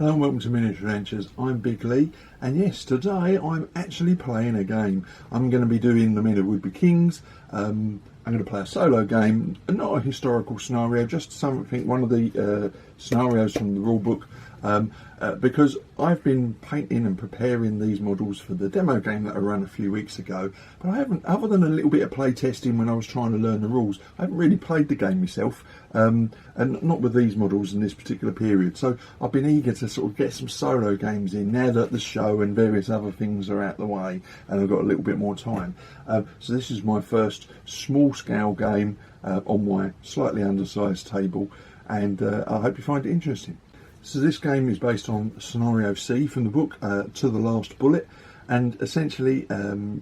Hello and welcome to Miniature Adventures. I'm Big Lee, and yes, today I'm actually playing a game. I'm going to be doing the Men Who Would Be Kings. I'm going to play a solo game, not a historical scenario, just something, one of the scenarios from the rule book, because I've been painting and preparing these models for the demo game that I ran a few weeks ago, but I haven't, other than a little bit of play testing when I was trying to learn the rules, I haven't really played the game myself, and not with these models in this particular period. So I've been eager to sort of get some solo games in now that the show and various other things are out the way and I've got a little bit more time. So this is my first small scale game on my slightly undersized table, and I hope you find it interesting. So this game is based on Scenario C from the book, To the Last Bullet, and essentially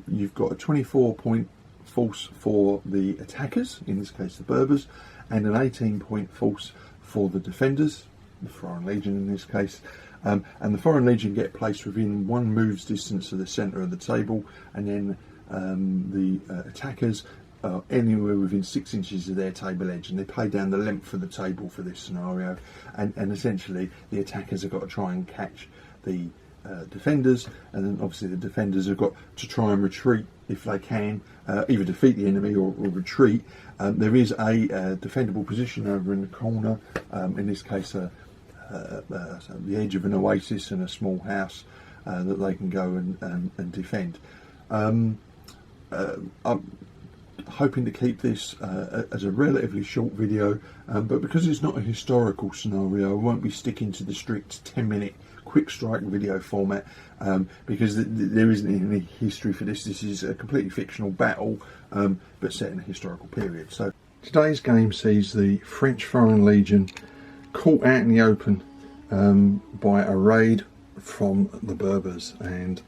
you've got a 24-point force for the attackers, in this case the Berbers, and an 18-point force for the defenders, the Foreign Legion in this case, and the Foreign Legion get placed within 1 move's distance of the centre of the table, and then the attackers are anywhere within 6 inches of their table edge, and they play down the length of the table for this scenario, and essentially the attackers have got to try and catch the defenders, and then obviously the defenders have got to try and retreat if they can, either defeat the enemy or retreat. There is a defendable position over in the corner, in this case the edge of an oasis and a small house that they can go and defend. I'm hoping to keep this as a relatively short video, but because it's not a historical scenario, I won't be sticking to the strict 10-minute quick strike video format, because there isn't any history for this. This is a completely fictional battle, but set in a historical period. So today's game sees the French Foreign Legion caught out in the open by a raid from the Berbers, and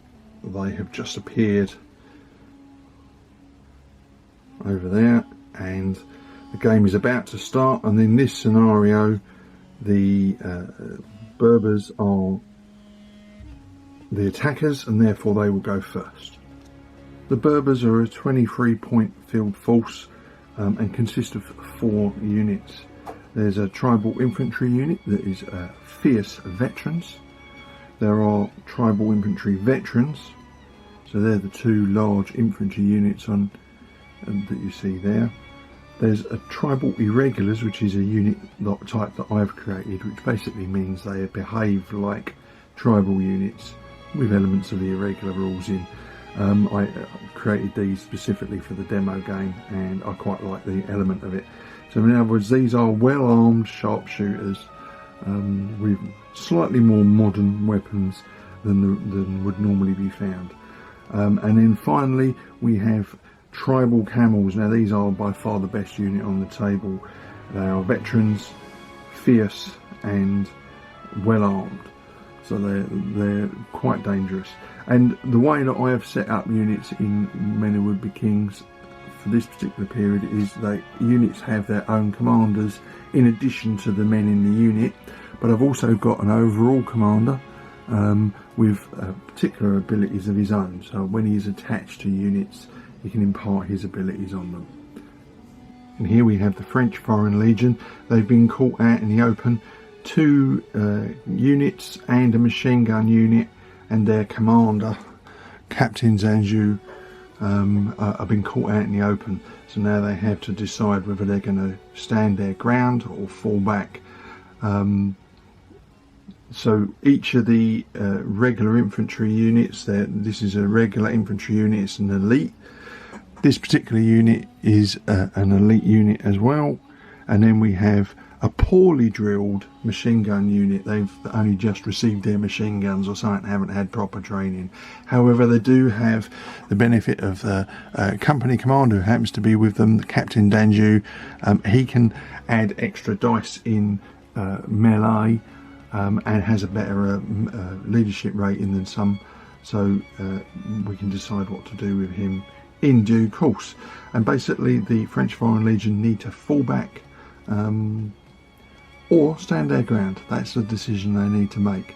they have just appeared over there, and the game is about to start. And in this scenario the Berbers are the attackers, and therefore they will go first. The Berbers are a 23-point field force and consist of 4 units. There's a tribal infantry unit that is fierce veterans. There are tribal infantry veterans, so they're the 2 large infantry units on that you see there. There's a tribal irregulars, which is a unit type that I've created, which basically means they behave like tribal units with elements of the irregular rules in. I created these specifically for the demo game, and I quite like the element of it. So in other words, these are well-armed sharpshooters with slightly more modern weapons than would normally be found. And then finally we have tribal camels. Now these are by far the best unit on the table. They are veterans, fierce and well armed, so they're quite dangerous. And the way that I have set up units in Men Who Would Be Kings for this particular period is that units have their own commanders in addition to the men in the unit, but I've also got an overall commander with particular abilities of his own, so when he is attached to units he can impart his abilities on them. And here we have the French Foreign Legion. They've been caught out in the open. 2 units and a machine gun unit and their commander, Captain Zanjou, have been caught out in the open. So now they have to decide whether they're going to stand their ground or fall back. So each of the regular infantry units, this is a regular infantry unit, it's an elite. This particular unit is an elite unit as well. And then we have a poorly drilled machine gun unit. They've only just received their machine guns or something, haven't had proper training. However, they do have the benefit of the company commander who happens to be with them, Captain Danjou. He can add extra dice in melee and has a better leadership rating than some, so we can decide what to do with him in due course. And basically the French Foreign Legion need to fall back or stand their ground. That's the decision they need to make.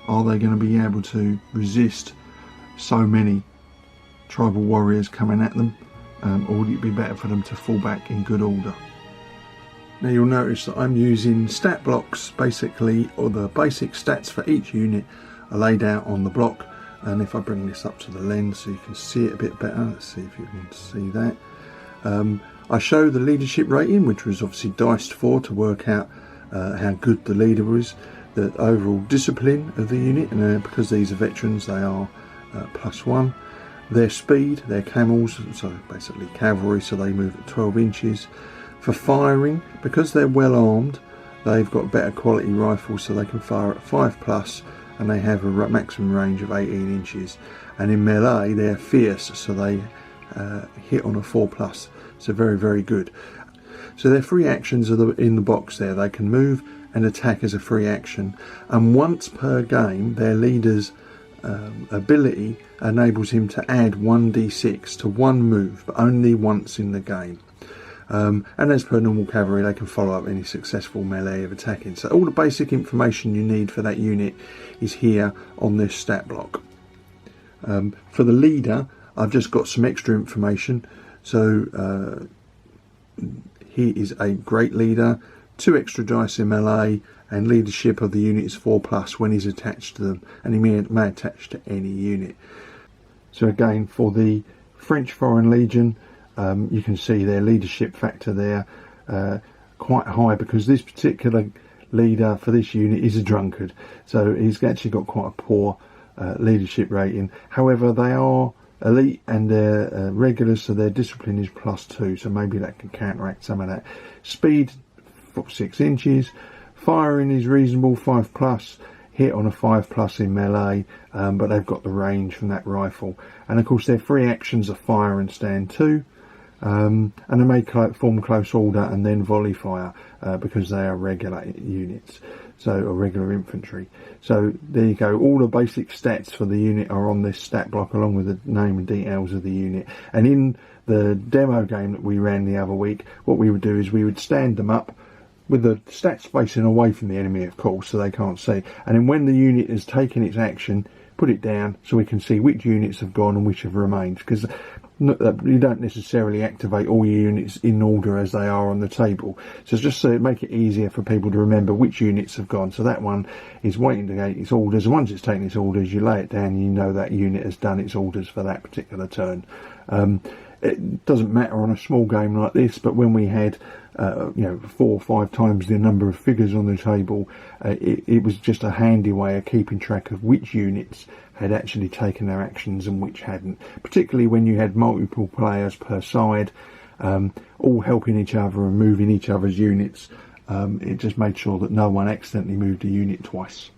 Are they going to be able to resist so many tribal warriors coming at them, or would it be better for them to fall back in good order? Now you'll notice that I'm using stat blocks, basically, or the basic stats for each unit are laid out on the block. And if I bring this up to the lens so you can see it a bit better, let's see if you can see that. I show the leadership rating, which was obviously diced for to work out how good the leader was, the overall discipline of the unit, and because these are veterans, they are +1. Their speed, their camels, so basically cavalry, so they move at 12 inches. For firing, because they're well armed, they've got better quality rifles, so they can fire at 5+, and they have a maximum range of 18 inches. And in melee, they're fierce, so they hit on a 4+, so very, very good. So their free actions are in the box there. They can move and attack as a free action, and once per game, their leader's ability enables him to add 1d6 to one move, but only once in the game. And as per normal cavalry, they can follow up any successful melee of attacking. So all the basic information you need for that unit is here on this stat block. For the leader, I've just got some extra information. So he is a great leader, 2 extra dice in melee, and leadership of the unit is 4+ when he's attached to them, and he may attach to any unit. So again, for the French Foreign Legion, you can see their leadership factor there quite high, because this particular leader for this unit is a drunkard, so he's actually got quite a poor leadership rating. However, they are elite and they're regulars, so their discipline is +2, so maybe that can counteract some of that. Speed 6 inches, firing is reasonable, 5+, hit on a 5+ in melee, but they've got the range from that rifle. And of course their free actions are fire and stand 2, and they may form close order and then volley fire, because they are regular units, or regular infantry. So there you go, all the basic stats for the unit are on this stat block, along with the name and details of the unit. And in the demo game that we ran the other week, what we would do is we would stand them up with the stats facing away from the enemy, of course, so they can't see. And then when the unit has taken its action, put it down so we can see which units have gone and which have remained, because you don't necessarily activate all your units in order as they are on the table. So just so make it easier for people to remember which units have gone. So that one is waiting to get its orders, and once it's taken its orders, you lay it down and you know that unit has done its orders for that particular turn. It doesn't matter on a small game like this, but when we had 4 or 5 times the number of figures on the table, it was just a handy way of keeping track of which units had actually taken their actions and which hadn't, particularly when you had multiple players per side, all helping each other and moving each other's units. It just made sure that no one accidentally moved a unit twice.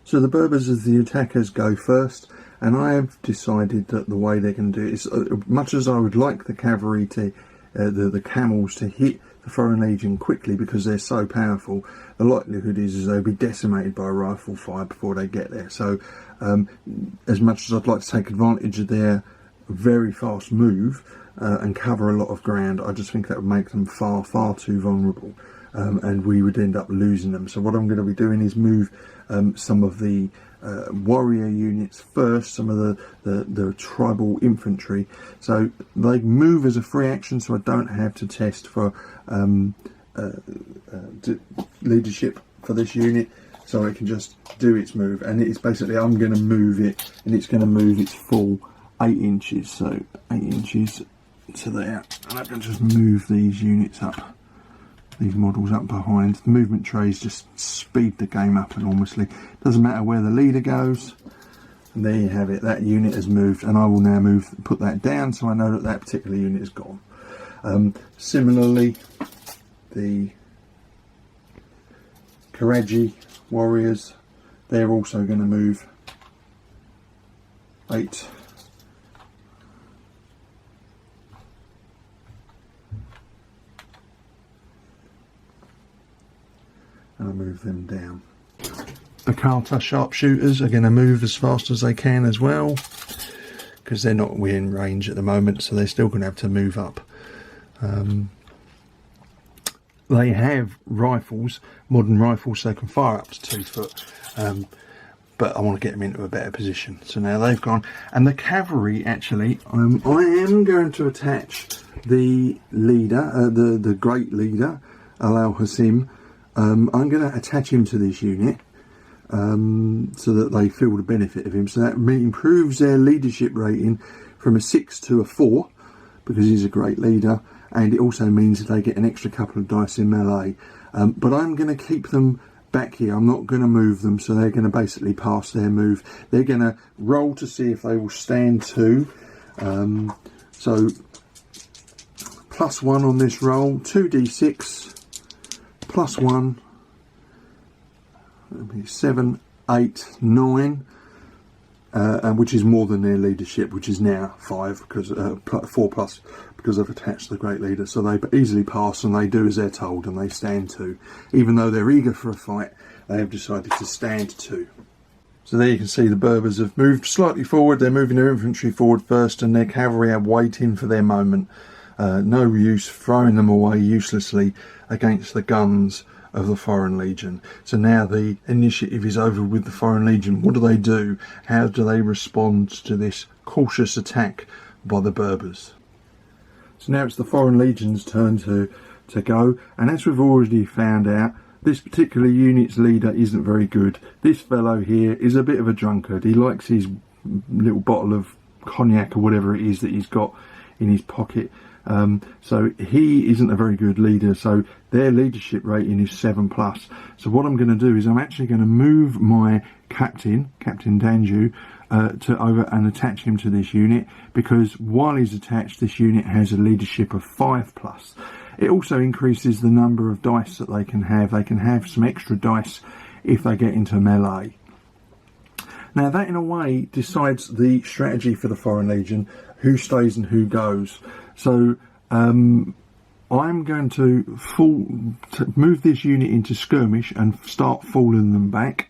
So the Berbers as the attackers go first, and I have decided that the way they can do it is, much as I would like the cavalry to, the camels to hit the Foreign Legion quickly because they're so powerful, the likelihood is they'll be decimated by rifle fire before they get there. So as much as I'd like to take advantage of their very fast move and cover a lot of ground, I just think that would make them far, far too vulnerable, and we would end up losing them. So what I'm going to be doing is move some of the warrior units first, some of the tribal infantry, so they move as a free action, so I don't have to test for leadership for this unit, so I can just do its move. And it's basically, I'm going to move it, and it's going to move its full 8 inches, so 8 inches to there, and I can just move these units up, these models up behind. The movement trays just speed the game up enormously. Doesn't matter where the leader goes. And there you have it, that unit has moved, and I will now put that down so I know that that particular unit is gone. Similarly, the Karaji warriors, they're also going to move 8. And I'll move them down. The Carter sharpshooters are going to move as fast as they can as well, because they're not within range at the moment, so they're still going to have to move up. They have rifles, modern rifles, so they can fire up to 2 foot, but I want to get them into a better position. So now they've gone, and the cavalry actually, I am going to attach the leader, the great leader, allow Hasim, I'm going to attach him to this unit so that they feel the benefit of him. So that improves their leadership rating from a 6 to a 4, because he's a great leader, and it also means that they get an extra couple of dice in melee. But I'm going to keep them back here. I'm not going to move them, so they're going to basically pass their move. They're going to roll to see if they will stand 2. So +1 on this roll, 2d6, +1, 7, 8, 9, and which is more than their leadership, which is now 5, because 4 plus, because I've attached the great leader. So they easily pass, and they do as they're told, and they stand 2. Even though they're eager for a fight, they have decided to stand 2. So there you can see the Berbers have moved slightly forward. They're moving their infantry forward first, and their cavalry are waiting for their moment. No use throwing them away uselessly against the guns of the Foreign Legion. So now the initiative is over with the Foreign Legion. What do? How do they respond to this cautious attack by the Berbers? So now it's the Foreign Legion's turn to go, and as we've already found out, this particular unit's leader isn't very good. This fellow here is a bit of a drunkard. He likes his little bottle of cognac or whatever it is that he's got in his pocket. So he isn't a very good leader, so their leadership rating is 7+. So what I'm going to do is I'm actually going to move my Captain Danju, to over and attach him to this unit, because while he's attached, this unit has a leadership of 5+. It also increases the number of dice that they can have. They can have some extra dice if they get into melee. Now that in a way decides the strategy for the Foreign Legion, who stays and who goes. So I'm going to move this unit into skirmish and start falling them back.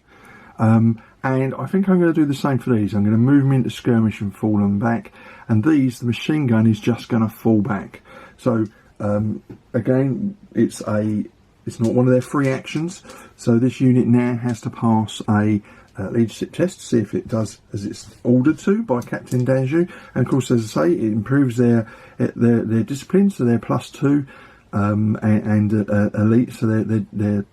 And I think I'm going to do the same for these. I'm going to move them into skirmish and fall them back. And these, the machine gun is just going to fall back. So again, it's not one of their free actions. So this unit now has to pass a leadership test to see if it does as it's ordered to by Captain Danju. And of course, as I say, it improves their discipline, so they're +2, and elite, so their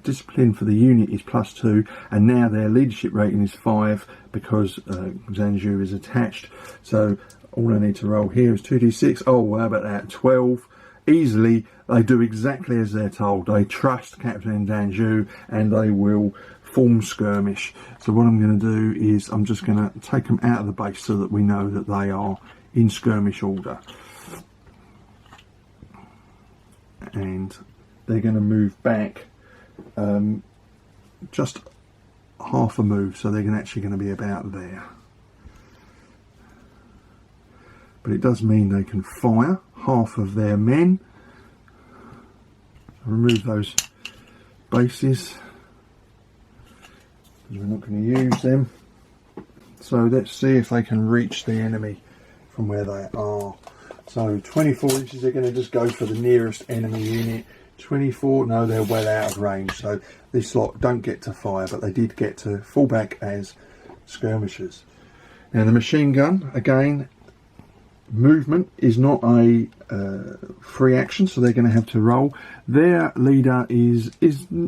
discipline for the unit is +2, and now their leadership rating is 5 because Danju is attached. So all I need to roll here is 2d6. Oh, how about that? 12. Easily, they do exactly as they're told. They trust Captain Danju, and they will form skirmish. So what I'm going to do is I'm just going to take them out of the base so that we know that they are in skirmish order. And they're going to move back just half a move, so they're actually going to be about there. But it does mean they can fire half of their men. Remove those bases, because we're not going to use them. So let's see if they can reach the enemy from where they are. So 24 inches, they're going to just go for the nearest enemy unit. 24, no, they're well out of range, so this lot don't get to fire, but they did get to fall back as skirmishers. Now the machine gun, again, movement is not a free action, so they're going to have to roll. Their leader is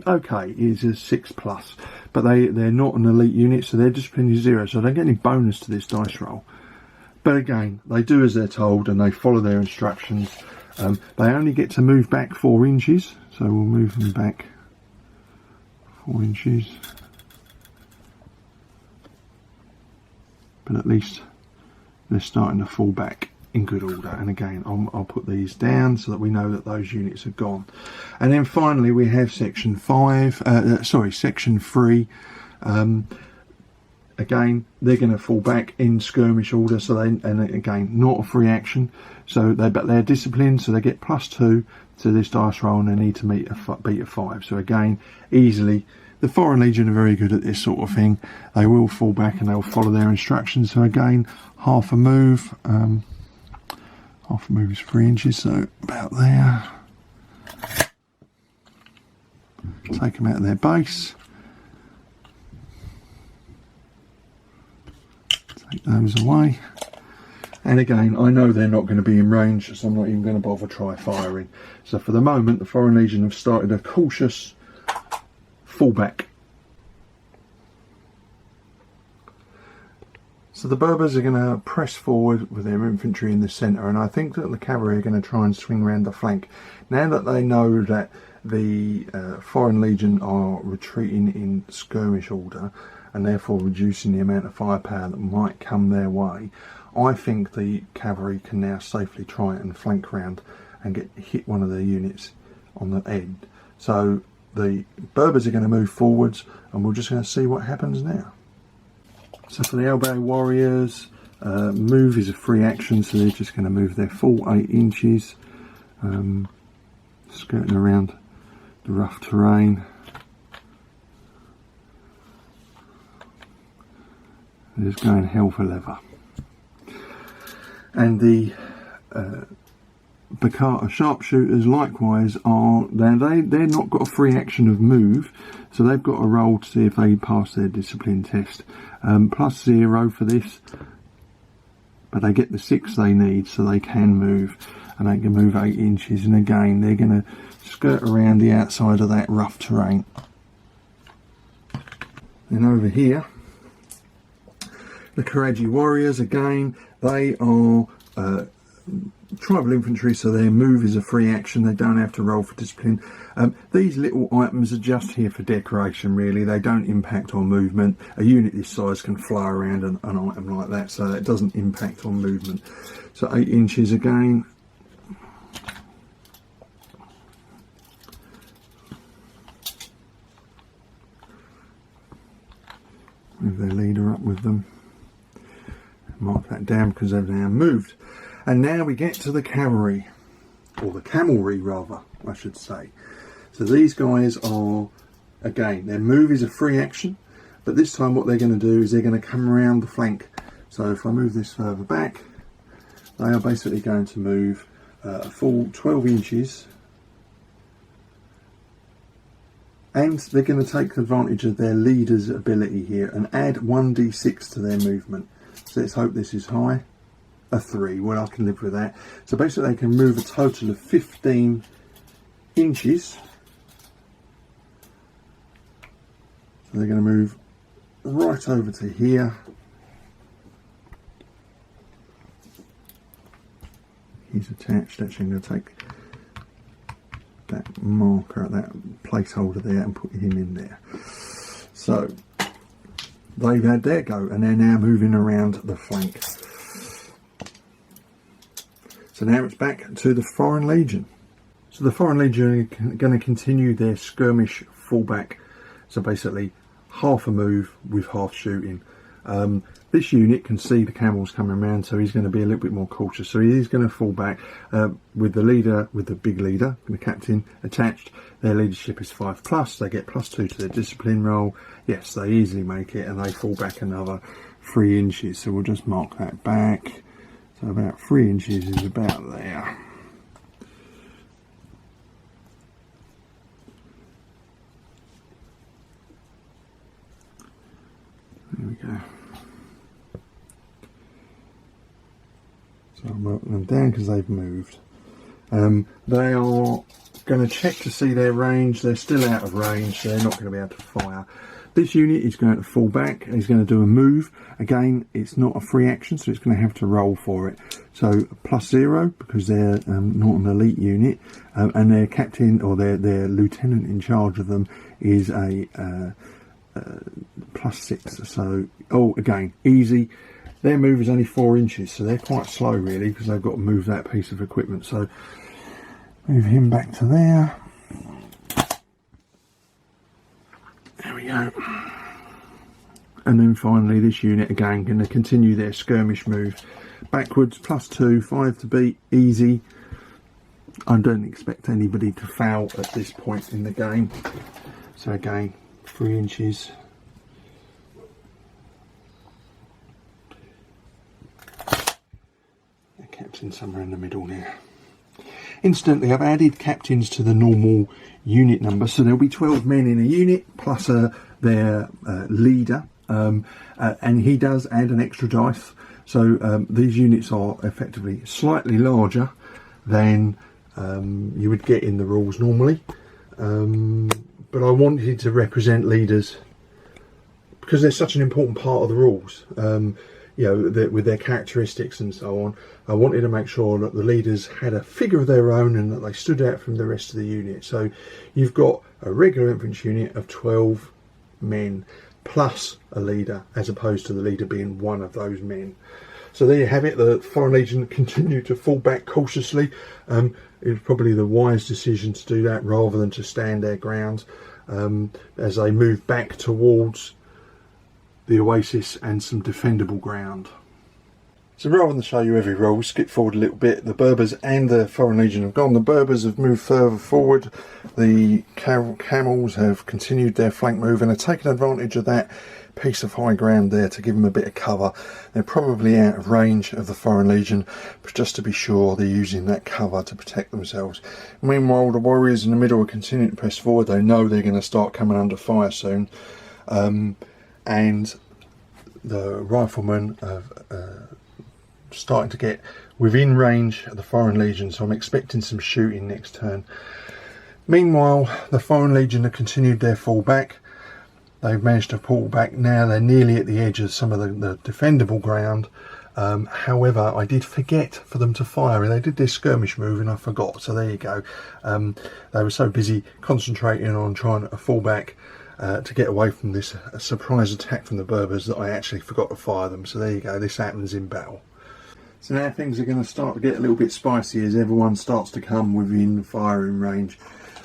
okay, is a 6+, but they're not an elite unit, so their discipline is 0, so they don't get any bonus to this dice roll. But again, they do as they're told, and they follow their instructions. They only get to move back 4 inches, so we'll move them back 4 inches. But at least they're starting to fall back in good order. And again, I'll put these down so that we know that those units are gone. And then finally we have section 3. Again, they're going to fall back in skirmish order, so and again, not a free action. So but they're disciplined, so they get +2 to this dice roll, and they need to beat a 5. So again, easily, the Foreign Legion are very good at this sort of thing. They will fall back and they'll follow their instructions. So again, half a move. Half a move is 3 inches, so about there. Take them out of their base. Take those away. And again, I know they're not going to be in range, so I'm not even going to bother try firing. So for the moment, the Foreign Legion have started a cautious fallback. So the Berbers are going to press forward with their infantry in the centre, and I think that the cavalry are going to try and swing around the flank. Now that they know that the Foreign Legion are retreating in skirmish order, and therefore reducing the amount of firepower that might come their way, I think the cavalry can now safely try and flank round and hit one of their units on the end. So the Berbers are going to move forwards, and we're just going to see what happens now. So for the elbow warriors, move is a free action, so they're just going to move their full 8 inches, skirting around the rough terrain. They're just going hell for leather. And the Bacata sharpshooters likewise are, they're not got a free action of move, so they've got a roll to see if they pass their discipline test. +0 for this, but they get the 6 they need, so they can move, and they can move 8 inches, and again they're going to skirt around the outside of that rough terrain. Then over here, the Karaji warriors, again, they are tribal infantry, so their move is a free action. They don't have to roll for discipline. These little items are just here for decoration, really. They don't impact on movement. A unit this size can fly around an item like that, so it doesn't impact on movement. So 8 inches again. Move their leader up with them. Mark that down because they've now moved. And now we get to the cavalry, or the camelry rather, I should say. So these guys are, again, their move is a free action, but this time what they're going to do is they're going to come around the flank. So if I move this further back, they are basically going to move a full 12 inches, and they're going to take advantage of their leader's ability here and add 1d6 to their movement. So let's hope this is high. A 3, well, I can live with that. So basically they can move a total of 15 inches. So they're going to move right over to here. He's attached. Actually, I'm going to take that marker, that placeholder there, and put him in there. So they've had their go, and they're now moving around the flank. So now it's back to the Foreign Legion. So the Foreign Legion are going to continue their skirmish fallback. So basically half a move with half shooting. This unit can see the camels coming around, so he's going to be a little bit more cautious. So he is going to fall back with the leader, with the big leader, the captain attached. Their leadership is 5+. They get +2 to their discipline roll. Yes, they easily make it, and they fall back another 3 inches. So we'll just mark that back. So about 3 inches is about there. There we go. So I'm marking them down because they've moved. They are going to check to see their range. They're still out of range, so they're not going to be able to fire. This unit is going to fall back. He's going to do a move. Again, it's not a free action, so it's going to have to roll for it. So +0 because they're not an elite unit, and their captain or their lieutenant in charge of them is a +6. So again, easy. Their move is only 4 inches, so they're quite slow really because they've got to move that piece of equipment. So move him back to there. There we go. And then finally this unit again going to continue their skirmish move backwards. +2, 5 to beat, easy. I don't expect anybody to foul at this point in the game. So again, 3 inches. The captain somewhere in the middle now. Instantly, I've added captains to the normal unit number, so there'll be 12 men in a unit plus their leader, and he does add an extra dice. So these units are effectively slightly larger than you would get in the rules normally, but I wanted to represent leaders because they're such an important part of the rules, you know, with their characteristics and so on. I wanted to make sure that the leaders had a figure of their own and that they stood out from the rest of the unit. So you've got a regular infantry unit of 12 men plus a leader, as opposed to the leader being one of those men. So there you have it. The Foreign Legion continued to fall back cautiously. It was probably the wise decision to do that rather than to stand their ground as they moved back towards the Oasis and some defendable ground. So rather than show you every rule, skip forward a little bit. The Berbers and the Foreign Legion have gone. The Berbers have moved further forward. The camels have continued their flank move and have taken advantage of that piece of high ground there to give them a bit of cover. They're probably out of range of the Foreign Legion, but just to be sure, they're using that cover to protect themselves. Meanwhile, the warriors in the middle are continuing to press forward. They know they're going to start coming under fire soon. And the riflemen are starting to get within range of the Foreign Legion, so I'm expecting some shooting next turn. Meanwhile, the Foreign Legion have continued their fall back. They've managed to pull back. Now they're nearly at the edge of some of the defendable ground. However, I did forget for them to fire, and they did this skirmish move and I forgot, so there you go. They were so busy concentrating on trying to fall back to get away from this surprise attack from the Berbers that I actually forgot to fire them. So there you go, this happens in battle. So now things are going to start to get a little bit spicy as everyone starts to come within firing range.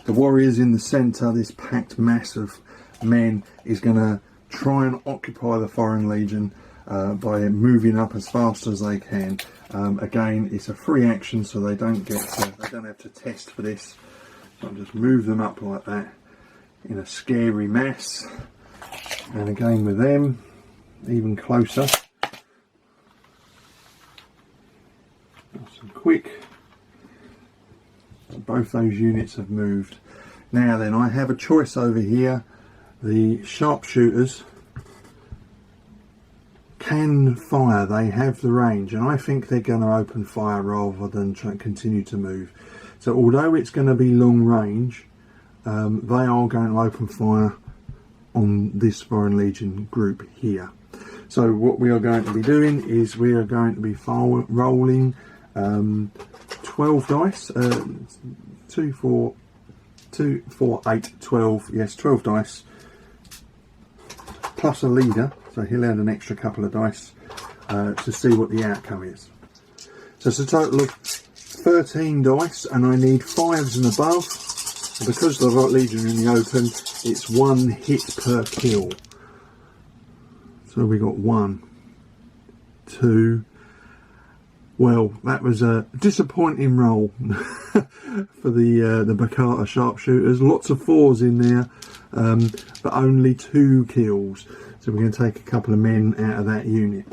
The warriors in the centre, this packed mass of men, is going to try and occupy the Foreign Legion by moving up as fast as they can. Again, it's a free action, so they don't have to test for this. So I'll just move them up like that in a scary mass, and again with them even closer, nice and quick. Both those units have moved. Now then, I have a choice over here. The sharpshooters can fire, they have the range, and I think they're going to open fire rather than continue to move. So although it's going to be long range, they are going to open fire on this Foreign Legion group here. So what we are going to be doing is we are going to be rolling 12 dice, 2, 4, 8, 12, yes, 12 dice, plus a leader, so he'll add an extra couple of dice to see what the outcome is. So it's a total of 13 dice, and I need 5s and above. And because the Legion are in the open, it's 1 hit per kill. So we got 1, 2. Well, that was a disappointing roll for the Bakata sharpshooters. Lots of 4s in there, but only 2 kills. So we're going to take a couple of men out of that unit.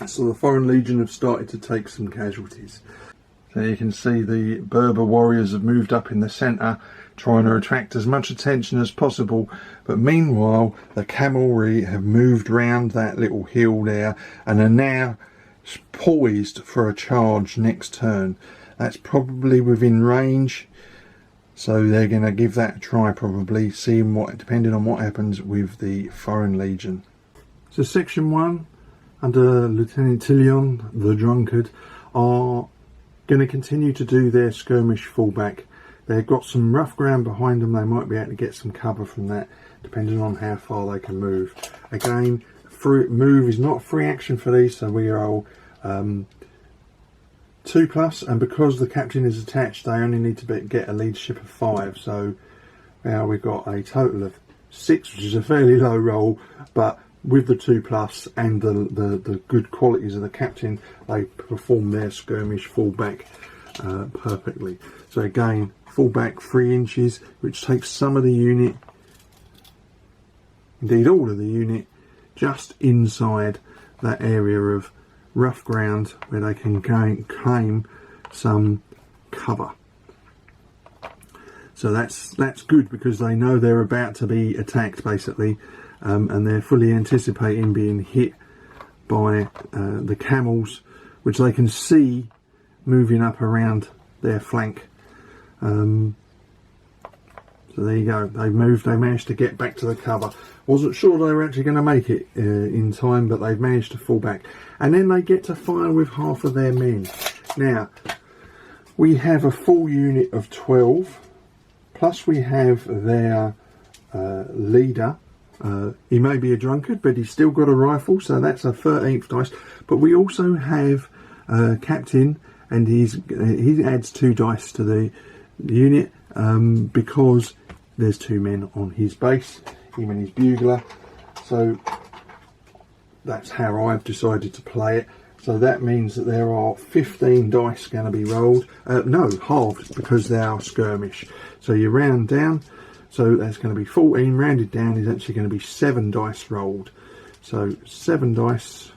So the Foreign Legion have started to take some casualties. So you can see the Berber warriors have moved up in the centre, trying to attract as much attention as possible. But meanwhile, the cavalry have moved round that little hill there and are now poised for a charge next turn. That's probably within range, so they're going to give that a try, probably, seeing what, depending on what happens with the Foreign Legion. So Section 1, under Lieutenant Tillion, the Drunkard, are going to continue to do their skirmish fallback. They've got some rough ground behind them. They might be able to get some cover from that, depending on how far they can move. Again, move is not free action for these, so we are all 2+, and because the captain is attached, they only need to get a leadership of 5. So now we've got a total of 6, which is a fairly low roll, but with the 2+ and the good qualities of the captain, they perform their skirmish fallback perfectly. So again, fallback 3 inches, which takes some of the unit, indeed all of the unit, just inside that area of rough ground where they can claim some cover. So that's good, because they know they're about to be attacked, basically, and they're fully anticipating being hit by the camels, which they can see moving up around their flank. So there you go, they managed to get back to the cover. Wasn't sure they were actually going to make it in time, but they've managed to fall back. And then they get to fire with half of their men. Now, we have a full unit of 12, plus we have their leader. He may be a drunkard, but he's still got a rifle, so that's a 13th dice. But we also have captain, and he adds 2 dice to the unit because there's 2 men on his base, him and his bugler. So that's how I've decided to play it. So that means that there are 15 dice going to be rolled. No, halved, because they are skirmish. So you round down. So that's going to be 14. Rounded down is actually going to be 7 dice rolled. So 7 dice.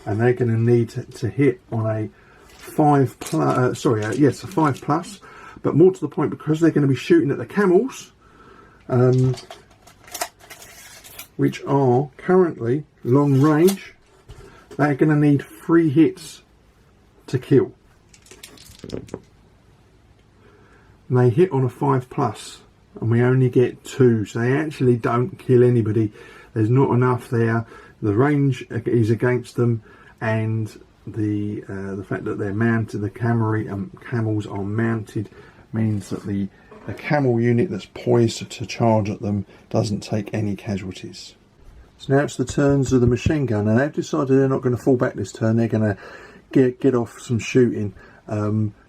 And they're going to need to hit on a 5 plus. Yes, a 5 plus. But more to the point, because they're going to be shooting at the camels, which are currently long range, they're going to need 3 hits to kill. And they hit on a 5 plus, and we only get 2, so they actually don't kill anybody. There's not enough there. The range is against them, and the fact that they're mounted, the camels are mounted, means that the camel unit that's poised to charge at them doesn't take any casualties. So now it's the turns of the machine gun, and they've decided they're not going to fall back this turn. They're going to get off some shooting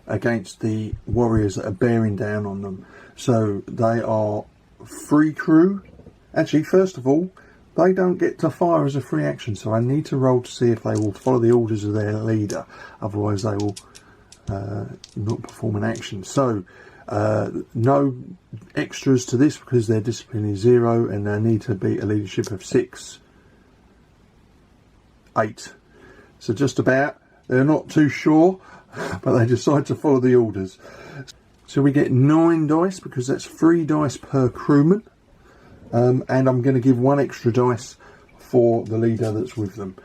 against the warriors that are bearing down on them. So they are free crew. Actually, first of all, they don't get to fire as a free action, so I need to roll to see if they will follow the orders of their leader. Otherwise they will not perform an action. So no extras to this, because their discipline is 0 and they need to beat a leadership of 6, 8. So just about. They're not too sure, but they decide to follow the orders. So we get 9 dice, because that's 3 dice per crewman. And I'm going to give 1 extra dice for the leader that's with them.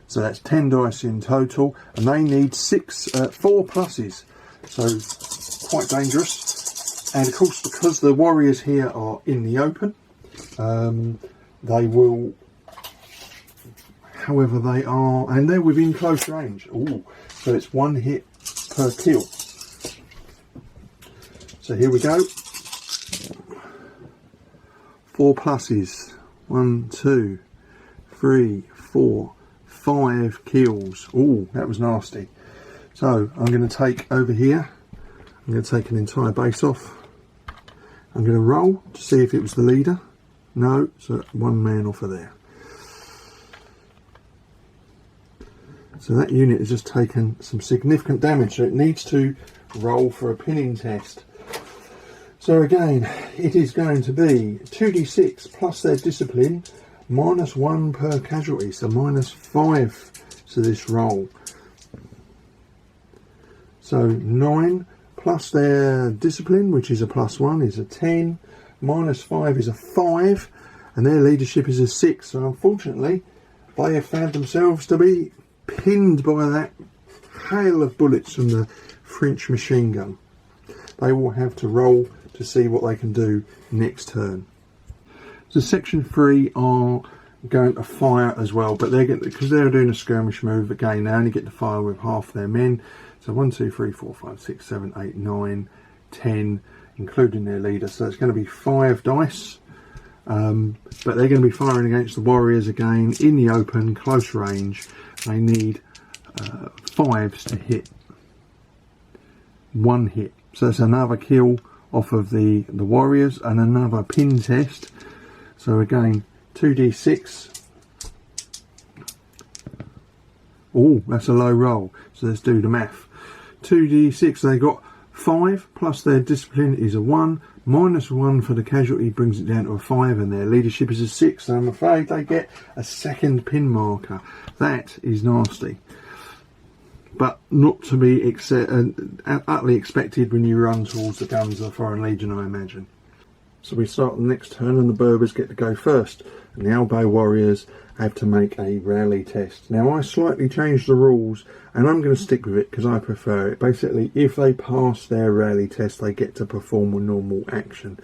So that's 10 dice in total, and they need 4 pluses. So quite dangerous. And of course, because the warriors here are in the open, they will, however they are, and they're within close range. Ooh, so it's 1 hit per kill. So here we go. 4 pluses. 1, 2, 3, 4, 5 kills. Ooh, that was nasty. So I'm going to take over here. I'm going to take an entire base off. I'm going to roll to see if it was the leader. No, so 1 man off of there. So that unit has just taken some significant damage, so it needs to roll for a pinning test. So again, it is going to be 2d6 plus their discipline, -1 per casualty, so -5 to this roll. So 9 plus their discipline, which is a +1, is a 10, -5 is a 5, and their leadership is a 6. So unfortunately, they have found themselves to be pinned by that hail of bullets from the French machine gun. They will have to roll to see what they can do next turn. So section 3 are going to fire as well, but they're getting, because they're doing a skirmish move again, they only get to fire with half their men. So 1, 2, 3, 4, 5, 6, 7, 8, 9, 10, including their leader. So it's going to be 5 dice, but they're going to be firing against the warriors again in the open, close range. They need 5s to hit 1 hit. So that's another kill off of the warriors and another pin test. So again, 2d6. Oh, that's a low roll. So let's do the math. 2d6, they got 5 plus their discipline is a 1, -1 for the casualty brings it down to a 5, and their leadership is a 6. So I'm afraid they get a second pin marker. That is nasty, but not to be utterly expected when you run towards the guns of the Foreign Legion, I imagine. So we start the next turn and the Berbers get to go first, and the elbow warriors have to make a rally test. Now I slightly changed the rules, and I'm going to stick with it because I prefer it. Basically, if they pass their rally test, they get to perform a normal action.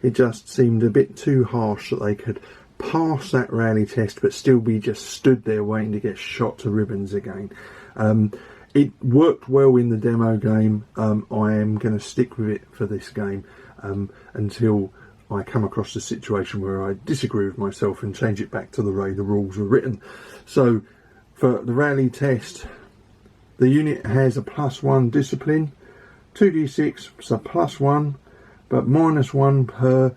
It just seemed a bit too harsh that they could pass that rally test but still be just stood there waiting to get shot to ribbons again. It worked well in the demo game. I am going to stick with it for this game until I come across a situation where I disagree with myself and change it back to the way the rules were written. So for the rally test, the unit has a +1 discipline, 2d6, so +1, but -1 per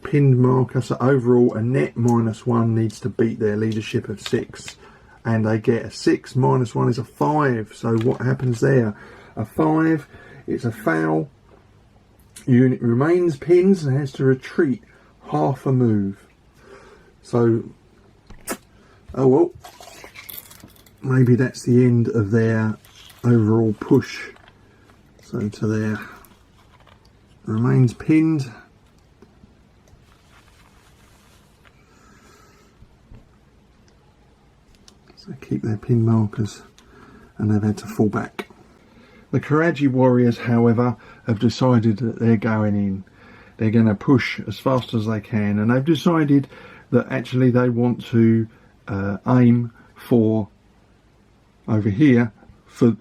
pinned marker. So overall a net -1 needs to beat their leadership of 6, and they get a 6. -1 is a 5. So what happens there? A 5, it's a foul. Unit remains pinned and has to retreat half a move. So, oh well, maybe that's the end of their overall push. So to their remains pinned. So keep their pin markers, and they've had to fall back. The Karaji warriors, however, have decided that they're going in. They're going to push as fast as they can, and they've decided that actually they want to aim for over here for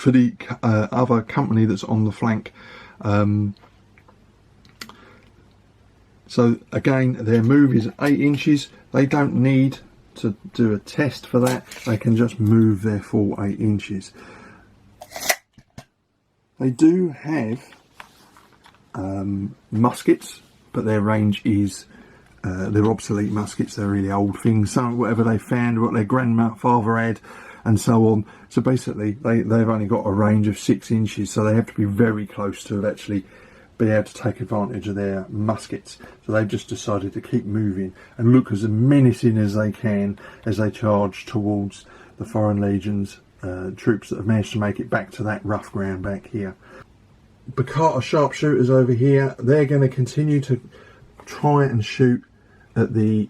the other company that's on the flank. So again, their move is 8 inches. They don't need to do a test for that. They can just move their full 8 inches. They do have muskets, but their range is they're obsolete muskets. They're really old things, some whatever they found, what their grandfather had, and so on. So basically they've only got a range of 6 inches, so they have to be very close to actually be able to take advantage of their muskets. So they've just decided to keep moving and look as menacing as they can as they charge towards the Foreign Legion's troops that have managed to make it back to that rough ground back here. Bakata sharpshooters over here, they're going to continue to try and shoot at the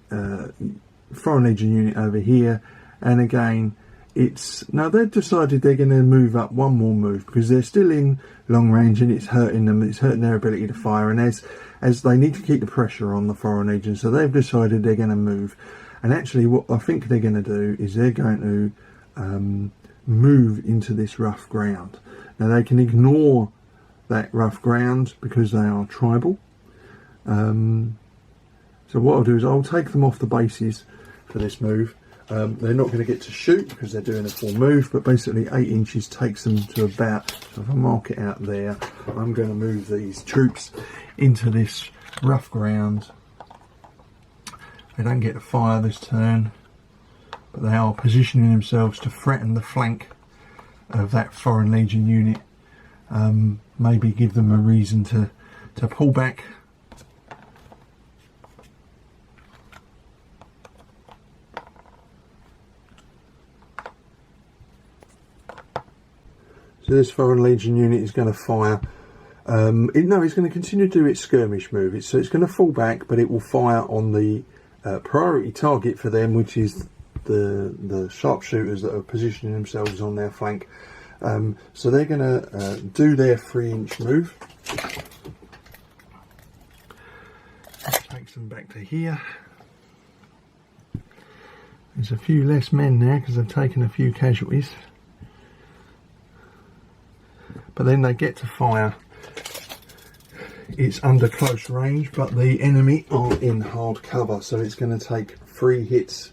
Foreign Legion unit over here, and again they've decided they're going to move up one more move because they're still in long range and it's hurting them, it's hurting their ability to fire, and as they need to keep the pressure on the Foreign Legion, so they've decided they're going to move. And actually what I think they're going to do is they're going to move into this rough ground. Now they can ignore that rough ground because they are tribal. So what I'll do is I'll take them off the bases for this move. They're not going to get to shoot because they're doing a full move, but basically 8 inches takes them to about, so if I mark it out there, I'm going to move these troops into this rough ground. They don't get to fire this turn, but they are positioning themselves to threaten the flank of that Foreign Legion unit. Maybe give them a reason to pull back. So this Foreign Legion unit is going to fire. No, it's going to continue to do its skirmish move. So it's going to fall back, but it will fire on the priority target for them, which is the sharpshooters that are positioning themselves on their flank. So they're going to do their 3-inch move. That takes them back to here. There's a few less men now because they've taken a few casualties. But then they get to fire. It's under close range, but the enemy are in hard cover, so it's going to take 3 hits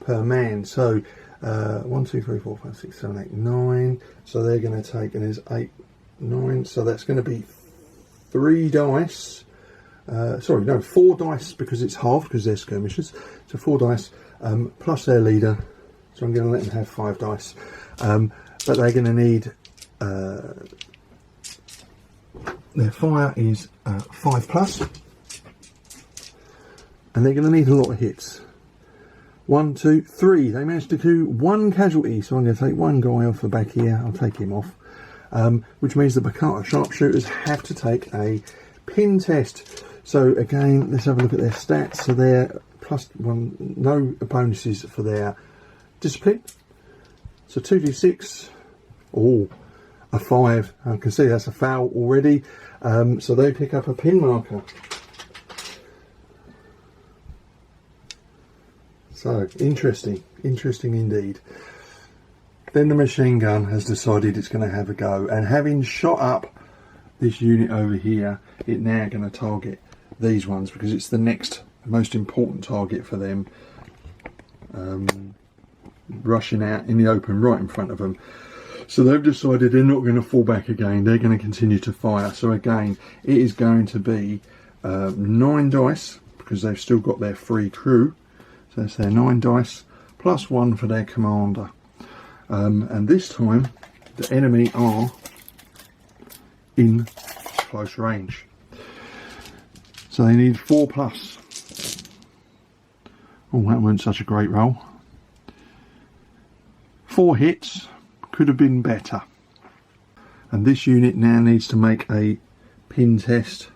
per man. So 1, 2, 3, 4, 5, 6, 7, 8, 9. So they're going to take, and there's 8, 9. So that's going to be 3 dice. Sorry, no, 4 dice because it's halved because they're skirmishers. So 4 dice plus their leader. So I'm going to let them have 5 dice. But they're going to need. Their fire is 5+, and they're going to need a lot of hits. 1, 2, 3. They managed to do 1 casualty, so I'm going to take 1 guy off the back here. I'll take him off, which means the Bakata sharpshooters have to take a pin test. So again, let's have a look at their stats. So they're +1, no bonuses for their discipline. So 2d6, oh, a 5. I can see that's a foul already. So they pick up a pin marker. So interesting indeed. Then the machine gun has decided it's going to have a go, and having shot up this unit over here, it's now going to target these ones because it's the next most important target for them, rushing out in the open right in front of them. So they've decided they're not going to fall back again, they're going to continue to fire. So again, it is going to be 9 dice because they've still got their free crew. So that's their 9 dice plus 1 for their commander. And this time the enemy are in close range. So they need 4+. Oh, that weren't such a great roll. 4 hits, could have been better. And this unit now needs to make a pin test.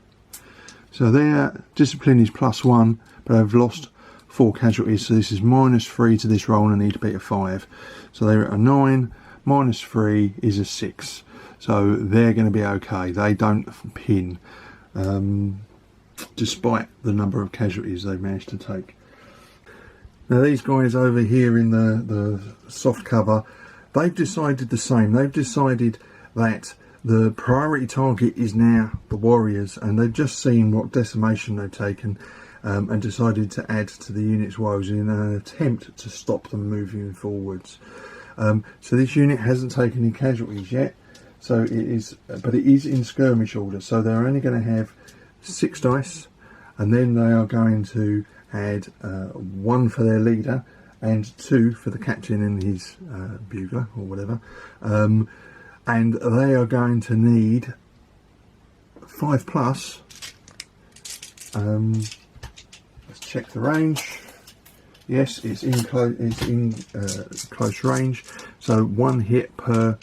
So their discipline is +1, but they've lost 4 casualties, so this is -3 to this roll and I need to beat a 5. So they're at a 9, -3 is a 6. So they're going to be okay. They don't pin, despite the number of casualties they've managed to take. Now these guys over here in the soft cover, they've decided the same. They've decided that the priority target is now the warriors, and they've just seen what decimation they've taken, and decided to add to the unit's woes in an attempt to stop them moving forwards. So this unit hasn't taken any casualties yet, so it is, but it is in skirmish order, so they're only going to have 6 dice, and then they are going to add 1 for their leader and 2 for the captain and his bugler or whatever, and they are going to need 5+. Let's check the range. Yes, it's in close range. So 1 hit per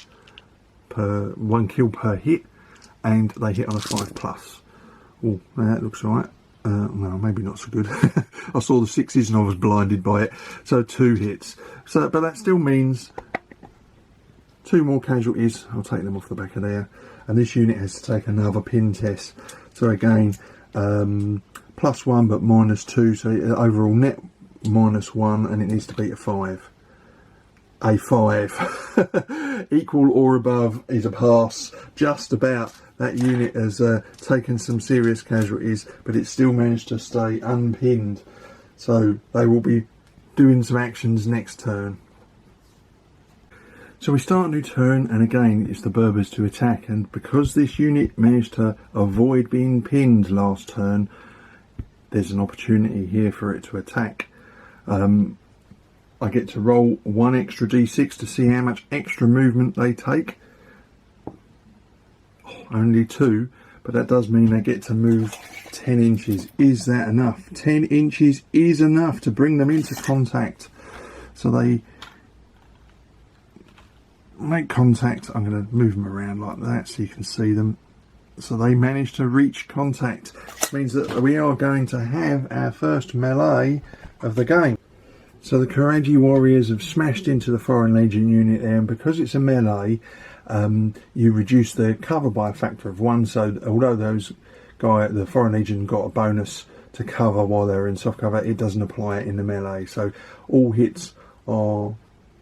1 kill per hit, and they hit on a 5+. Oh, that looks alright. No, maybe not so good. I saw the 6s and I was blinded by it. So 2 hits. So, but that still means 2 more casualties. I'll take them off the back of there. And this unit has to take another pin test. So again, +1 but -2. So overall net -1, and it needs to beat a 5. A 5. Equal or above is a pass. Just about. That unit has taken some serious casualties, but it's still managed to stay unpinned. So they will be doing some actions next turn. So we start a new turn, and again it's the Berbers to attack, and because this unit managed to avoid being pinned last turn, there's an opportunity here for it to attack. I get to roll 1 extra d6 to see how much extra movement they take. Only 2, but that does mean they get to move 10 inches. Is that enough? 10 inches is enough to bring them into contact. So they make contact. I'm going to move them around like that so you can see them. So they manage to reach contact, which means that we are going to have our first melee of the game. So the Karaji warriors have smashed into the Foreign Legion unit there, and because it's a melee, you reduce their cover by a factor of 1. So although the Foreign Legion got a bonus to cover while they're in soft cover, it doesn't apply it in the melee. So all hits are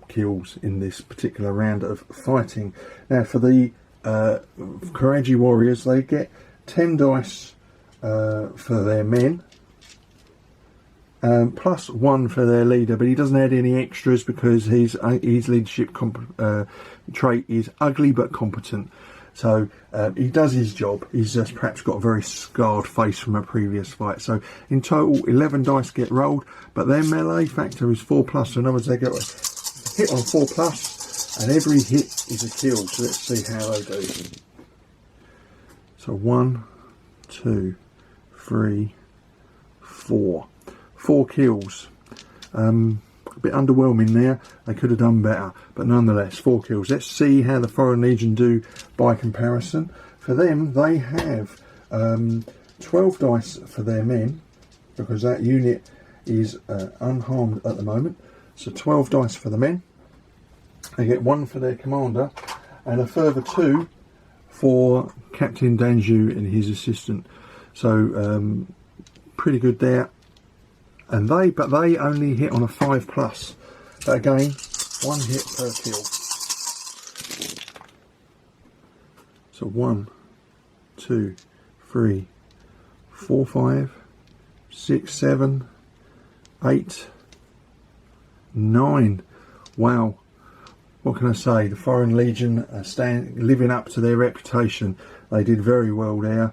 kills in this particular round of fighting. Now for the Karaji warriors, they get 10 dice for their men, plus 1 for their leader, but he doesn't add any extras because his leadership trait is ugly but competent. So he does his job. He's just perhaps got a very scarred face from a previous fight. So in total 11 dice get rolled, but their melee factor is 4+. So in other words, they get a hit on 4+, and every hit is a kill. So let's see how they do. So 1, 2, 3, 4. 4 kills. A bit underwhelming there. They could have done better, but nonetheless 4 kills. Let's see how the Foreign Legion do by comparison. For them, they have 12 dice for their men, because that unit is unharmed at the moment. So 12 dice for the men. They get 1 for their commander, and a further 2 for Captain Danju and his assistant. So pretty good there. And but they only hit on a 5+. But again, 1 hit per kill. So 1, 2, 3, 4, 5, 6, 7, 8, 9. Wow. What can I say? The Foreign Legion are living up to their reputation. They did very well there.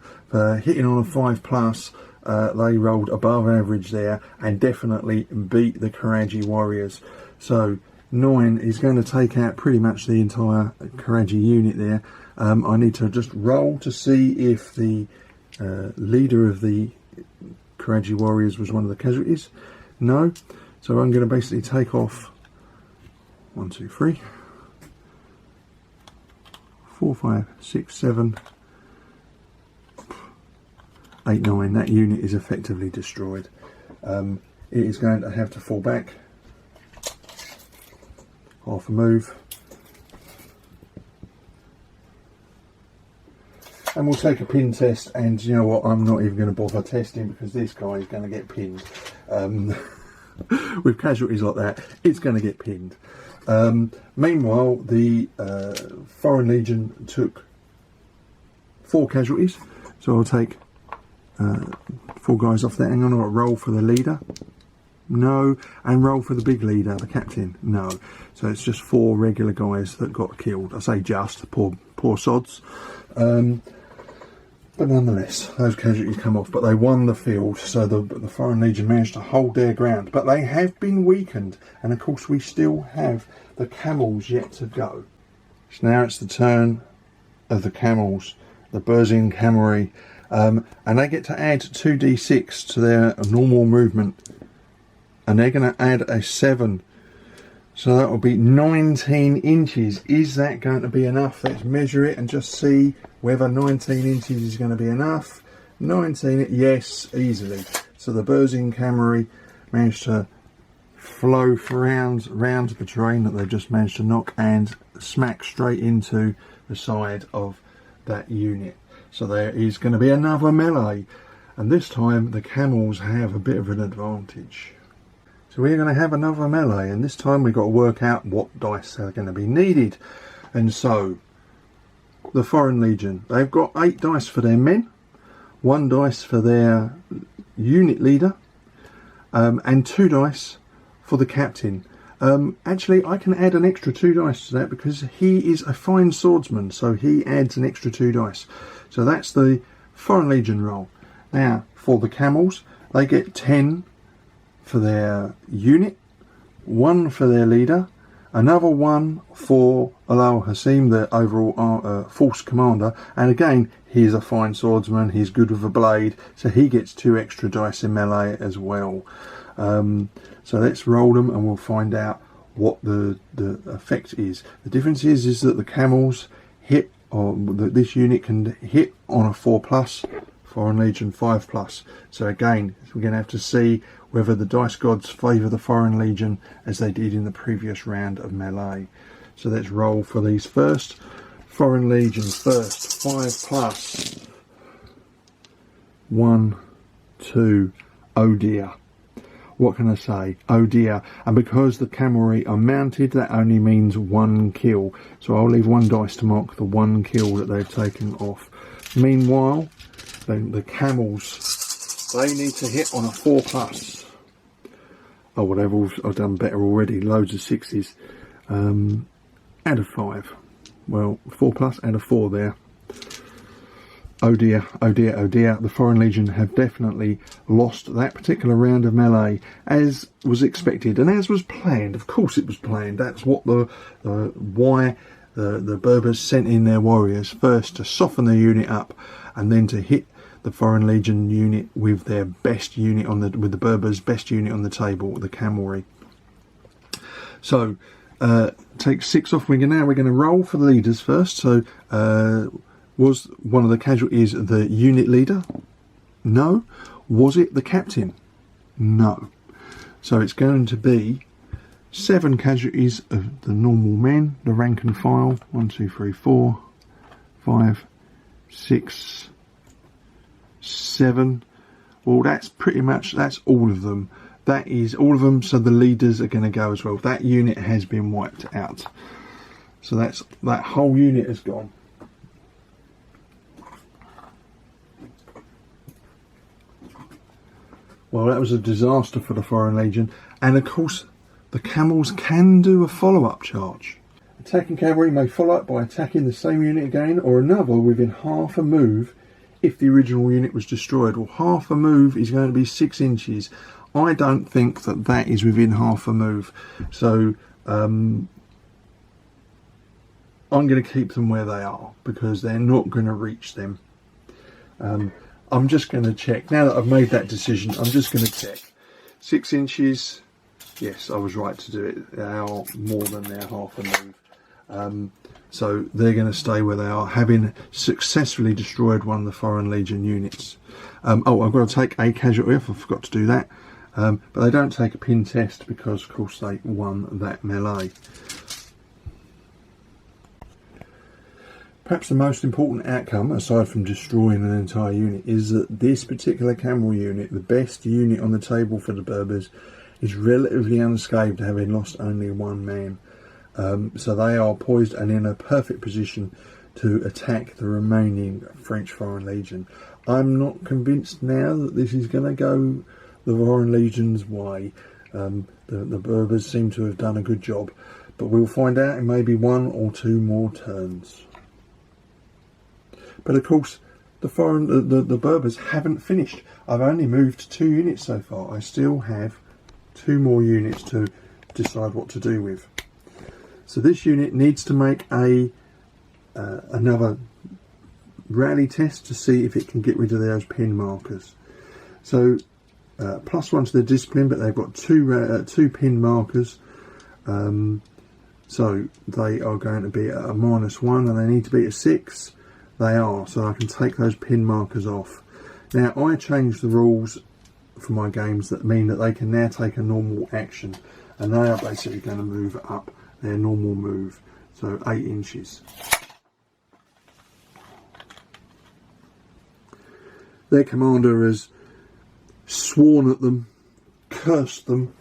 Hitting on a 5+, they rolled above average there and definitely beat the Karaji Warriors. So 9 is going to take out pretty much the entire Karaji unit there. I need to just roll to see if the leader of the Karaji Warriors was one of the casualties. No. So I'm going to basically take off 1, 2, 3, 4, 5, 6, 7, 8, 9. That unit is effectively destroyed. It is going to have to fall back. Half a move. And we'll take a pin test, and you know what, I'm not even going to bother testing because this guy is going to get pinned. With casualties like that, it's going to get pinned. Meanwhile, the Foreign Legion took 4 casualties, so I'll take 4 guys off there. Hang on, I'll roll for the leader. No. And roll for the big leader, the captain. No. So it's just 4 regular guys that got killed. I say just, poor sods. But nonetheless, those casualties come off. But they won the field, so the Foreign Legion managed to hold their ground. But they have been weakened. And of course, we still have the camels yet to go. So now it's the turn of the camels, the Berbers cavalry. And they get to add 2d6 to their normal movement. And they're going to add a 7. So that will be 19 inches. Is that going to be enough? Let's measure it and just see whether 19 inches is going to be enough. 19, yes, easily. So the Berbers cavalry managed to flow round the terrain that they've just managed to knock and smack straight into the side of that unit. So there is going to be another melee. And this time the camels have a bit of an advantage. So we're going to have another melee, and this time we've got to work out what dice are going to be needed. And so, the Foreign Legion, they've got 8 dice for their men, 1 dice for their unit leader, and 2 dice for the captain. Actually, I can add an extra 2 dice to that because he is a fine swordsman, so he adds an extra 2 dice. So that's the Foreign Legion roll. Now, for the camels, they get 10 for their unit, 1 for their leader, another 1 for Alal Hasim, the overall force commander, and again he's a fine swordsman, he's good with a blade, so he gets 2 extra dice in melee as well. So let's roll them and we'll find out what the effect is. The difference is that the camels hit, or this unit can hit on a 4+, Foreign Legion 5+. So again, we're going to have to see whether the dice gods favour the Foreign Legion as they did in the previous round of melee. So let's roll for these first. Foreign Legion first, 5+. 1, 2, oh dear. What can I say? Oh dear. And because the cavalry are mounted, that only means 1 kill. So I'll leave 1 dice to mark the 1 kill that they've taken off. Meanwhile, the camels, they need to hit on a 4+. Oh, whatever, I've done better already. Loads of 6s. And a 5. Well, 4+ and a 4 there. Oh dear, oh dear, oh dear. The Foreign Legion have definitely lost that particular round of melee, as was expected and as was planned. Of course it was planned. That's what why the Berbers sent in their warriors first to soften their unit up, and then to hit the Foreign Legion unit with their best unit with the Berbers' best unit on the table, the cavalry. So take 6 off. We're going to roll for the leaders first. So was one of the casualties the unit leader? No. Was it the captain? No. So it's going to be 7 casualties of the normal men, the rank and file. 1, 2, 3, 4, 5, 6, 7. Well, that's pretty much, that's all of them. That is all of them, so the leaders are going to go as well. That unit has been wiped out. So that's, that whole unit has gone. Well, that was a disaster for the Foreign Legion. And of course, the camels can do a follow-up charge. Attacking cavalry may follow up by attacking the same unit again or another within half a move if the original unit was destroyed. Well, half a move is going to be 6 inches. I don't think that that is within half a move. So I'm going to keep them where they are because they're not going to reach them. I'm just going to check. Now that I've made that decision, I'm just going to check. 6 inches. Yes, I was right to do it. They are more than their half a move. So they're going to stay where they are, having successfully destroyed one of the Foreign Legion units. Oh, I've got to take a casualty off. I forgot to do that. But they don't take a pin test because, of course, they won that melee. Perhaps the most important outcome, aside from destroying an entire unit, is that this particular camel unit, the best unit on the table for the Berbers, is relatively unscathed, having lost only 1 man. So they are poised and in a perfect position to attack the remaining French Foreign Legion. I'm not convinced now that this is going to go the Foreign Legion's way. The Berbers seem to have done a good job, but we'll find out in maybe 1 or 2 more turns. But of course, the Berbers haven't finished. I've only moved 2 units so far. I still have 2 more units to decide what to do with. So this unit needs to make another rally test to see if it can get rid of those pin markers. So +1 to the discipline, but they've got 2 pin markers. So they are going to be at a -1 and they need to be at 6. They are, so I can take those pin markers off. Now I changed the rules for my games that mean that they can now take a normal action, and they are basically going to move up their normal move, so 8 inches. Their commander has sworn at them, cursed them,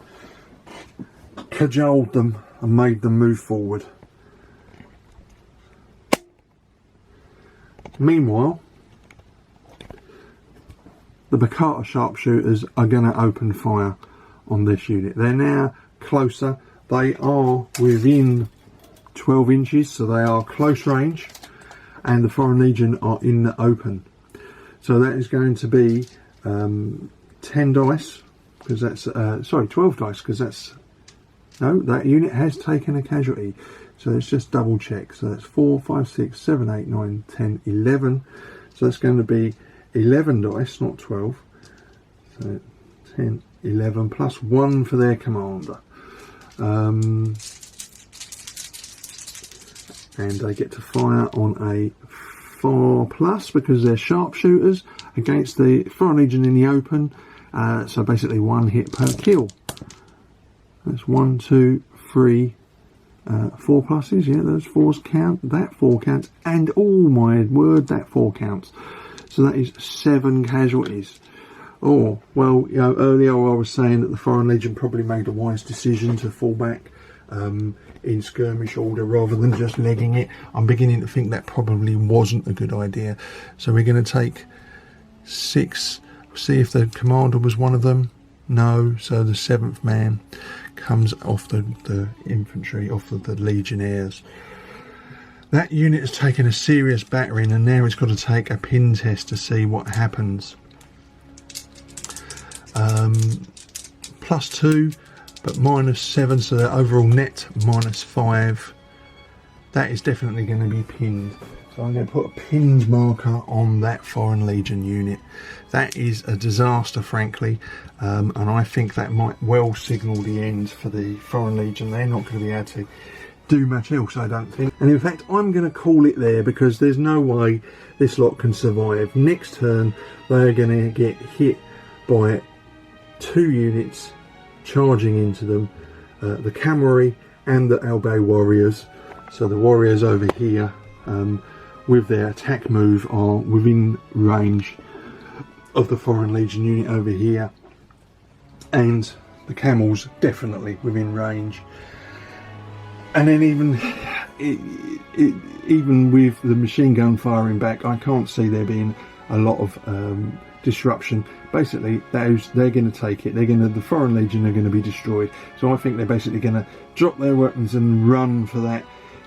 cajoled them and made them move forward. Meanwhile, the Bakata sharpshooters are going to open fire on this unit. They're now closer. They are within 12 inches, so they are close range, and the Foreign Legion are in the open. So that is going to be 10 dice, because that's, sorry, 12 dice, because that's, no, that unit has taken a casualty. So let's just double check. So that's 4, 5, 6, 7, 8, 9, 10, 11. So that's going to be 11 dice, not 12. So 10, 11, plus 1 for their commander. And they get to fire on a 4+ because they're sharpshooters against the Foreign Legion in the open. So basically 1 hit per kill. That's 1, 2, 3, 4 pluses. Yeah, those 4s count. That 4 counts. And oh my word, that 4 counts. So that is 7 casualties. Oh, well, you know, earlier I was saying that the Foreign Legion probably made a wise decision to fall back in skirmish order rather than just legging it. I'm beginning to think that probably wasn't a good idea. So we're going to take 6, see if the commander was one of them. No, so the 7th man comes off the infantry, off of the legionnaires. That unit has taken a serious battering, and now it's got to take a pin test to see what happens. +2, but -7, so the overall net -5. That is definitely going to be pinned. So I'm going to put a pinned marker on that Foreign Legion unit. That is a disaster, frankly, and I think that might well signal the end for the Foreign Legion. They're not going to be able to do much else, I don't think. And in fact, I'm going to call it there, because there's no way this lot can survive. Next turn, they're going to get hit by 2 units charging into them, the cavalry and the elbow warriors. So the warriors over here, with their attack move, are within range of the Foreign Legion unit over here, and the camels definitely within range. And then even with the machine gun firing back, I can't see there being a lot of disruption. Basically, they're going to take it. The Foreign Legion are going to be destroyed. So I think they're basically going to drop their weapons and run for that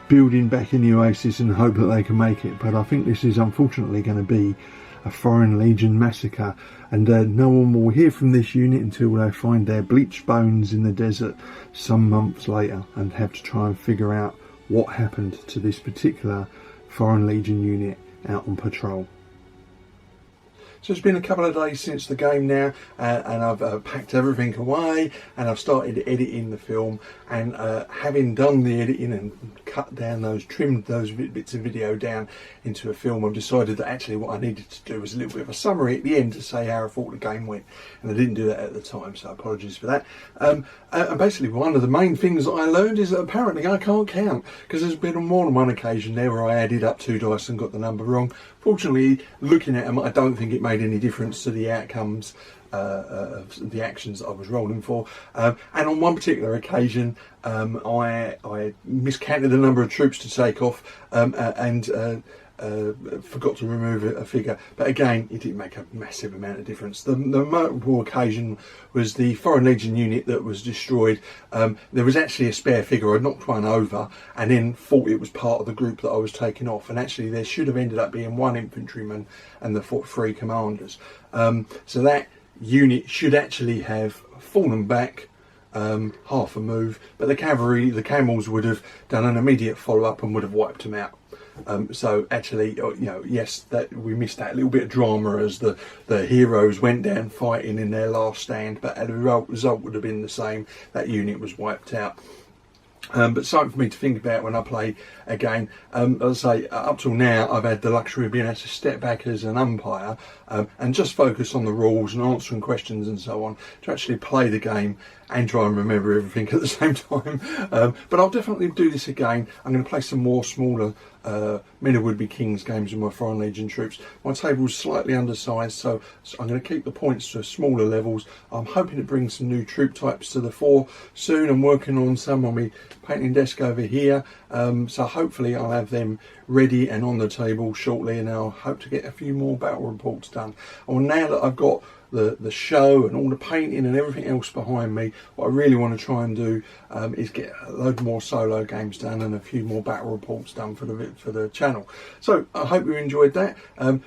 building back in the Oasis and hope that they can make it. But I think this is unfortunately going to be a Foreign Legion massacre, and no one will hear from this unit until they find their bleached bones in the desert some months later and have to try and figure out what happened to this particular Foreign Legion unit out on patrol. So it's been a couple of days since the game now, and I've packed everything away and I've started editing the film, and having done the editing and cut down trimmed those bits of video down into a film, I've decided that actually what I needed to do was a little bit of a summary at the end to say how I thought the game went, and I didn't do that at the time, so apologies for that. And basically one of the main things that I learned is that apparently I can't count, because there's been more than one occasion there where I added up 2 dice and got the number wrong. Fortunately, looking at them, I don't think it made any difference to the outcomes of the actions that I was rolling for. And on one particular occasion, I miscounted the number of troops to take off, and forgot to remove a figure. But again, it didn't make a massive amount of difference. The notable occasion was the Foreign Legion unit that was destroyed. There was actually a spare figure. I knocked one over and then thought it was part of the group that I was taking off, and actually there should have ended up being 1 infantryman and the 3 commanders. So that unit should actually have fallen back half a move, but the cavalry, the camels, would have done an immediate follow-up and would have wiped them out. So actually, yes, that we missed that little bit of drama as the heroes went down fighting in their last stand, but the result would have been the same. That unit was wiped out. But something for me to think about when I play again. As I say, up till now I've had the luxury of being able to step back as an umpire and just focus on the rules and answering questions and so on, to actually play the game and try and remember everything at the same time. But I'll definitely do this again. I'm going to play some more smaller Men of Would-Be Kings games with my Foreign Legion troops. My table's slightly undersized, so I'm going to keep the points to smaller levels. I'm hoping to bring some new troop types to the fore soon. I'm working on some on my painting desk over here, so hopefully I'll have them ready and on the table shortly, and I'll hope to get a few more battle reports done. Well, now that I've got the show and all the painting and everything else behind me, what I really want to try and do is get a load more solo games done and a few more battle reports done for the channel. So I hope you enjoyed that.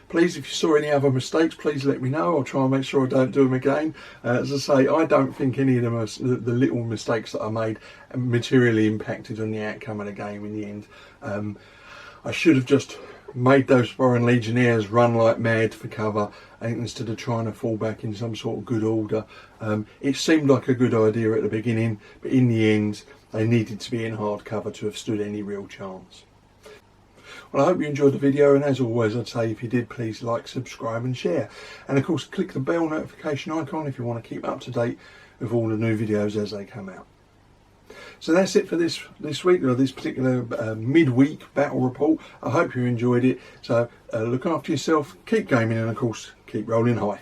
Please, if you saw any other mistakes, please let me know. I'll try and make sure I don't do them again. As I say, I don't think any of them are, the little mistakes that I made materially impacted on the outcome of the game in the end. I should have just made those Foreign Legionnaires run like mad for cover, and instead of trying to fall back in some sort of good order. It seemed like a good idea at the beginning, but in the end they needed to be in hard cover to have stood any real chance. Well, I hope you enjoyed the video, and as always I'd say, if you did, please like, subscribe and share, and of course click the bell notification icon if you want to keep up to date with all the new videos as they come out. So that's it for this week, or this particular midweek battle report. I hope you enjoyed it. So look after yourself, keep gaming, and of course keep rolling high.